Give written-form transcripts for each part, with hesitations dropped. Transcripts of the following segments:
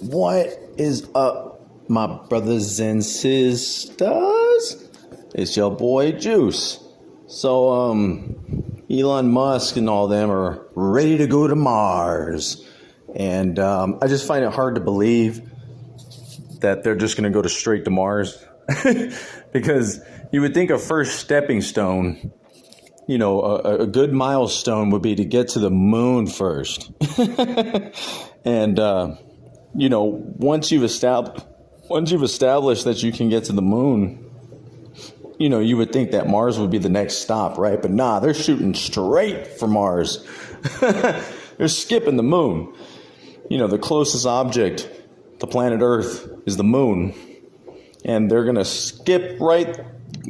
What is up, my brothers and sisters? It's your boy Juice. So, Elon Musk and all them are ready to go to Mars. And I just find it hard to believe that they're just going to go straight to Mars. Because you would think a first stepping stone, a good milestone would be to get to the moon first. And, once you've established that you can get to the moon, you would think that Mars would be the next stop, right? But nah, they're shooting straight for Mars. They're skipping the moon. The closest object to planet Earth is the moon. And they're going to skip right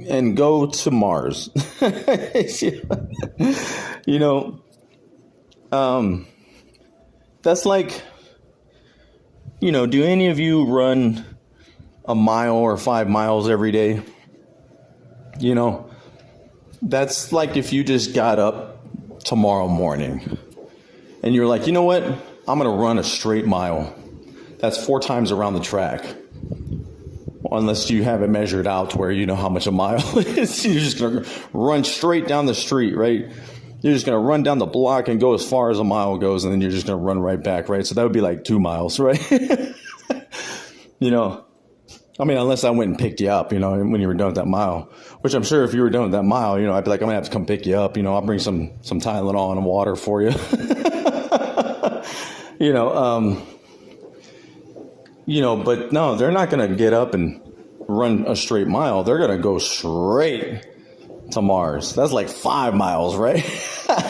and go to Mars. That's like, do any of you run a mile or 5 miles every day? That's like if you just got up tomorrow morning and you're like, you know what? I'm going to run a straight mile. That's 4 times around the track. Unless you have it measured out to where you know how much a mile is. You're just going to run straight down the street, right? You're just going to run down the block and go as far as a mile goes, and then you're just going to run right back, right? So that would be like 2 miles, right? Unless I went and picked you up, when you were done with that mile. Which I'm sure if you were done with that mile, I'd be like, I'm going to have to come pick you up. I'll bring some Tylenol and water for you. But no, they're not going to get up and run a straight mile. They're going to go straight to Mars. That's like 5 miles, right?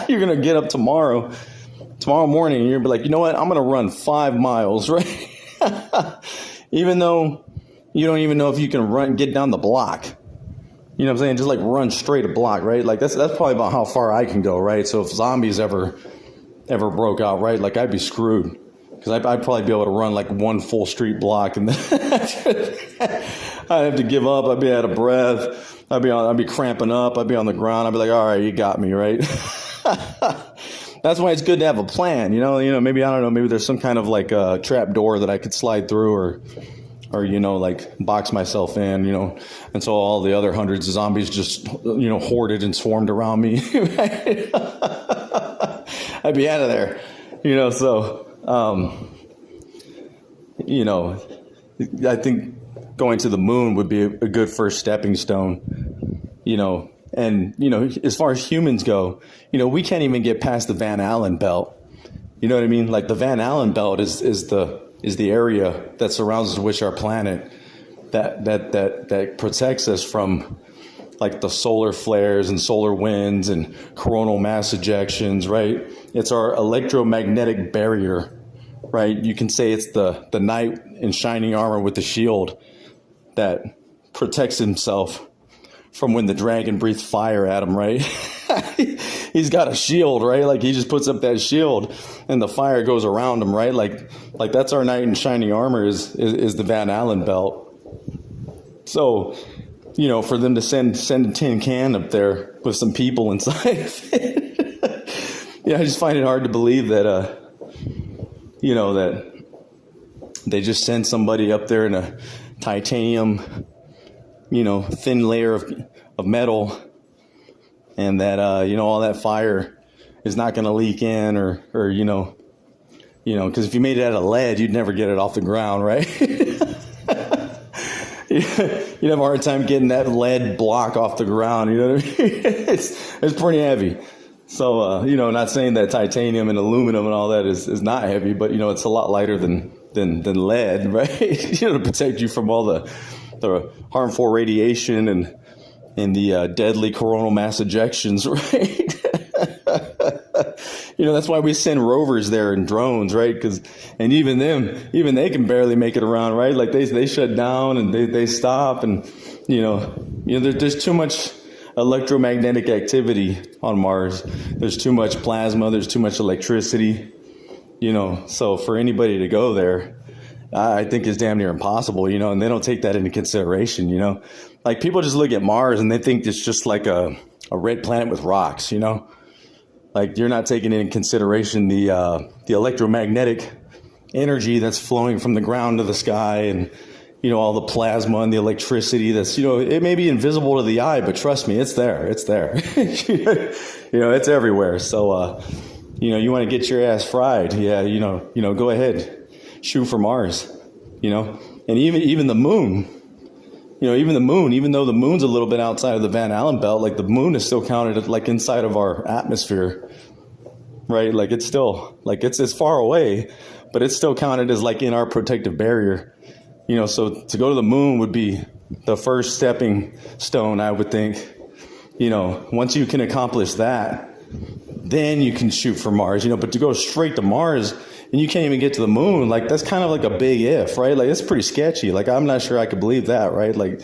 You're going to get up tomorrow morning, and you're going to be like, you know what? I'm going to run 5 miles, right? Even though you don't even know if you can get down the block. You know what I'm saying? Just like run straight a block, right? Like that's probably about how far I can go, right? So if zombies ever broke out, right? Like I'd be screwed. Because I'd probably be able to run like 1 full street block, and then I'd have to give up. I'd be out of breath. I'd be cramping up. I'd be on the ground. I'd be like, all right, you got me, right? That's why it's good to have a plan. Maybe, I don't know, maybe there's some kind of like a trap door that I could slide through or like box myself in, until all the other hundreds of zombies just, hoarded and swarmed around me. Right? I'd be out of there, so. I think going to the moon would be a good first stepping stone, and, as far as humans go, we can't even get past the Van Allen belt. You know what I mean? Like the Van Allen belt is the area that surrounds which our planet that protects us from like the solar flares and solar winds and coronal mass ejections, right? It's our electromagnetic barrier, right? You can say it's the knight in shining armor with the shield that protects himself from when the dragon breathes fire at him, right? He's got a shield, right? Like he just puts up that shield and the fire goes around him, right? Like that's our knight in shining armor is the Van Allen belt. So, for them to send a tin can up there with some people inside of it. Yeah, I just find it hard to believe that, that they just send somebody up there in a titanium, thin layer of metal, and that, all that fire is not going to leak in or because if you made it out of lead, you'd never get it off the ground, right? You'd have a hard time getting that lead block off the ground. You know what I mean? It's pretty heavy. So, not saying that titanium and aluminum and all that is not heavy, but, it's a lot lighter than lead, right? To protect you from all the harmful radiation and the deadly coronal mass ejections, right? That's why we send rovers there and drones, right? And even they can barely make it around, right? Like they shut down and they stop, and there's too much electromagnetic activity on Mars. There's too much plasma. There's too much electricity. So for anybody to go there, I think is damn near impossible. And they don't take that into consideration. Like people just look at Mars and they think it's just like a red planet with rocks. Like you're not taking into consideration the electromagnetic energy that's flowing from the ground to the sky, and all the plasma and the electricity that's, it may be invisible to the eye, but trust me, it's there. It's there. It's everywhere. So, you want to get your ass fried. Yeah. Go ahead, shoot for Mars, and even the moon, even though the moon's a little bit outside of the Van Allen belt, like the moon is still counted like inside of our atmosphere, right? Like it's still like it's far away, but it's still counted as like in our protective barrier. So to go to the moon would be the first stepping stone, I would think. Once you can accomplish that, then you can shoot for Mars, but to go straight to Mars and you can't even get to the moon, like that's kind of like a big if, right? Like it's pretty sketchy. Like I'm not sure I could believe that, right? Like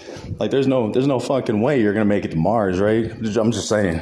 there's no fucking way you're going to make it to Mars, right? I'm just saying.